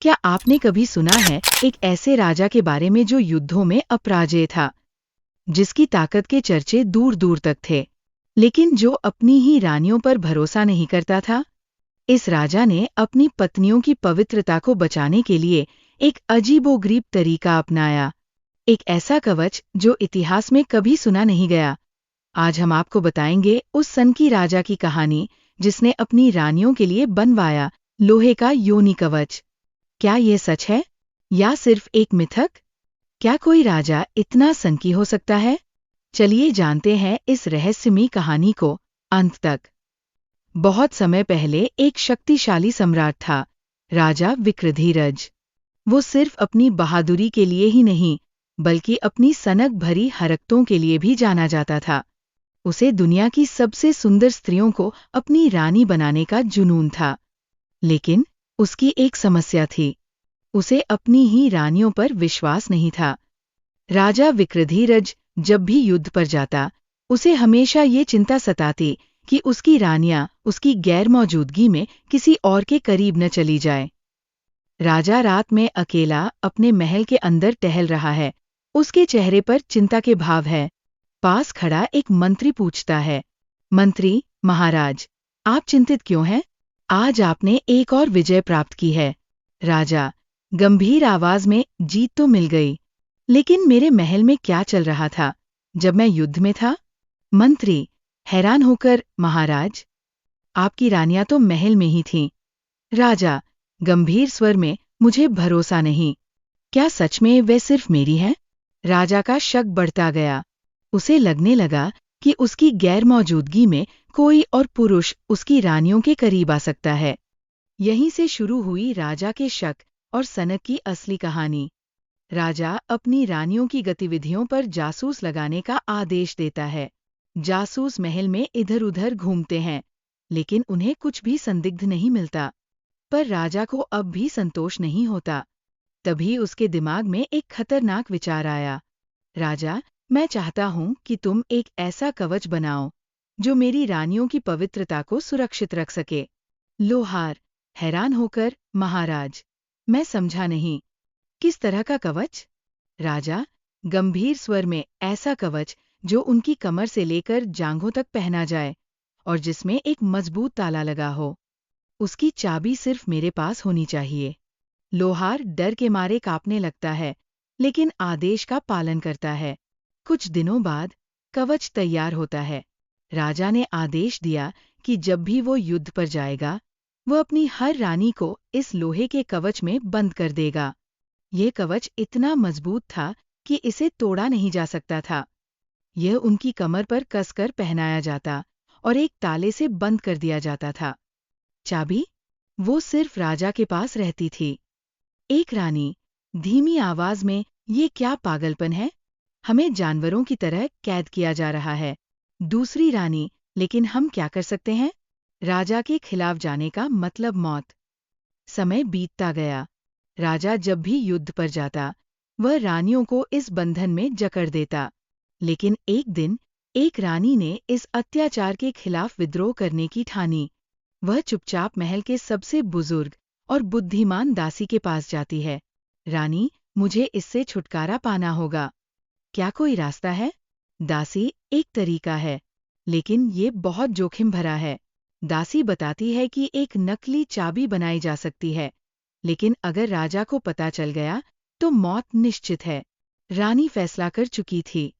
क्या आपने कभी सुना है एक ऐसे राजा के बारे में जो युद्धों में अपराजेय था, जिसकी ताकत के चर्चे दूर दूर तक थे, लेकिन जो अपनी ही रानियों पर भरोसा नहीं करता था? इस राजा ने अपनी पत्नियों की पवित्रता को बचाने के लिए एक अजीबोगरीब तरीका अपनाया, एक ऐसा कवच जो इतिहास में कभी सुना नहीं गया। आज हम आपको बताएंगे उस सनकी राजा की कहानी जिसने अपनी रानियों के लिए बनवाया लोहे का योनि कवच। क्या ये सच है या सिर्फ एक मिथक? क्या कोई राजा इतना सनकी हो सकता है? चलिए जानते हैं इस रहस्यमयी कहानी को अंत तक। बहुत समय पहले एक शक्तिशाली सम्राट था, राजा विक्रधीरज। वो सिर्फ अपनी बहादुरी के लिए ही नहीं, बल्कि अपनी सनक भरी हरकतों के लिए भी जाना जाता था। उसे दुनिया की सबसे सुंदर स्त्रियों को अपनी रानी बनाने का जुनून था। लेकिन उसकी एक समस्या थी, उसे अपनी ही रानियों पर विश्वास नहीं था। राजा विक्रधीरज जब भी युद्ध पर जाता, उसे हमेशा ये चिंता सताती कि उसकी रानियां उसकी गैर मौजूदगी में किसी और के करीब न चली जाए। राजा रात में अकेला अपने महल के अंदर टहल रहा है, उसके चेहरे पर चिंता के भाव है। पास खड़ा एक मंत्री पूछता है, मंत्री महाराज, आप चिंतित क्यों हैं? आज आपने एक और विजय प्राप्त की है। राजा गंभीर आवाज में, जीत तो मिल गई, लेकिन मेरे महल में क्या चल रहा था जब मैं युद्ध में था? मंत्री हैरान होकर, महाराज, आपकी रानियां तो महल में ही थीं। राजा गंभीर स्वर में, मुझे भरोसा नहीं, क्या सच में वे सिर्फ मेरी हैं? राजा का शक बढ़ता गया। उसे लगने लगा कि उसकी गैर मौजूदगी में कोई और पुरुष उसकी रानियों के करीब आ सकता है। यहीं से शुरू हुई राजा के शक और सनक की असली कहानी। राजा अपनी रानियों की गतिविधियों पर जासूस लगाने का आदेश देता है। जासूस महल में इधर उधर घूमते हैं, लेकिन उन्हें कुछ भी संदिग्ध नहीं मिलता। पर राजा को अब भी संतोष नहीं होता। तभी उसके दिमाग में एक खतरनाक विचार आया। राजा, मैं चाहता हूँ कि तुम एक ऐसा कवच बनाओ जो मेरी रानियों की पवित्रता को सुरक्षित रख सके। लोहार हैरान होकर, महाराज, मैं समझा नहीं, किस तरह का कवच? राजा गंभीर स्वर में, ऐसा कवच जो उनकी कमर से लेकर जांघों तक पहना जाए और जिसमें एक मजबूत ताला लगा हो। उसकी चाबी सिर्फ मेरे पास होनी चाहिए। लोहार डर के मारे कांपने लगता है, लेकिन आदेश का पालन करता है। कुछ दिनों बाद कवच तैयार होता है। राजा ने आदेश दिया कि जब भी वो युद्ध पर जाएगा, वो अपनी हर रानी को इस लोहे के कवच में बंद कर देगा। यह कवच इतना मजबूत था कि इसे तोड़ा नहीं जा सकता था। यह उनकी कमर पर कसकर पहनाया जाता और एक ताले से बंद कर दिया जाता था। चाबी वो सिर्फ राजा के पास रहती थी। एक रानी धीमी आवाज में, ये क्या पागलपन है, हमें जानवरों की तरह कैद किया जा रहा है। दूसरी रानी, लेकिन हम क्या कर सकते हैं? राजा के खिलाफ जाने का मतलब मौत। समय बीतता गया। राजा जब भी युद्ध पर जाता, वह रानियों को इस बंधन में जकड़ देता। लेकिन एक दिन एक रानी ने इस अत्याचार के खिलाफ विद्रोह करने की ठानी। वह चुपचाप महल के सबसे बुजुर्ग और बुद्धिमान दासी के पास जाती है। रानी, मुझे इससे छुटकारा पाना होगा। क्या कोई रास्ता है? दासी, एक तरीका है, लेकिन ये बहुत जोखिम भरा है। दासी बताती है कि एक नकली चाबी बनाई जा सकती है, लेकिन अगर राजा को पता चल गया तो मौत निश्चित है। रानी फैसला कर चुकी थी।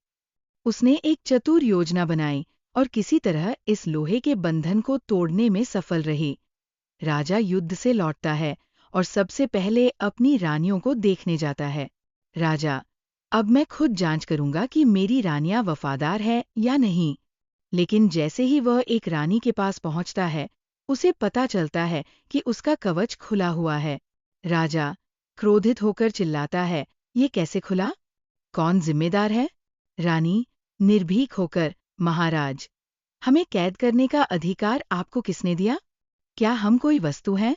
उसने एक चतुर योजना बनाई और किसी तरह इस लोहे के बंधन को तोड़ने में सफल रही। राजा युद्ध से लौटता है और सबसे पहले अपनी रानियों को देखने जाता है। राजा, अब मैं खुद जांच करूंगा कि मेरी रानियां वफादार है या नहीं। लेकिन जैसे ही वह एक रानी के पास पहुंचता है, उसे पता चलता है कि उसका कवच खुला हुआ है। राजा क्रोधित होकर चिल्लाता है, ये कैसे खुला? कौन जिम्मेदार है? रानी निर्भीक होकर, महाराज, हमें कैद करने का अधिकार आपको किसने दिया? क्या हम कोई वस्तु हैं?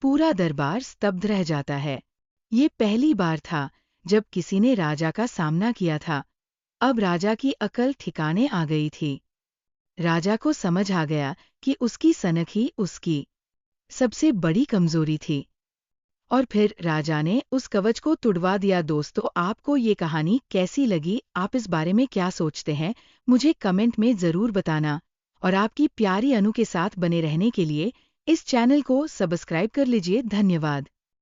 पूरा दरबार स्तब्ध रह जाता है। ये पहली बार था जब किसी ने राजा का सामना किया था। अब राजा की अकल ठिकाने आ गई थी। राजा को समझ आ गया कि उसकी सनक ही उसकी सबसे बड़ी कमजोरी थी। और फिर राजा ने उस कवच को तुड़वा दिया। दोस्तों, आपको ये कहानी कैसी लगी? आप इस बारे में क्या सोचते हैं? मुझे कमेंट में ज़रूर बताना। और आपकी प्यारी अनु के साथ बने रहने के लिए इस चैनल को सब्सक्राइब कर लीजिए। धन्यवाद।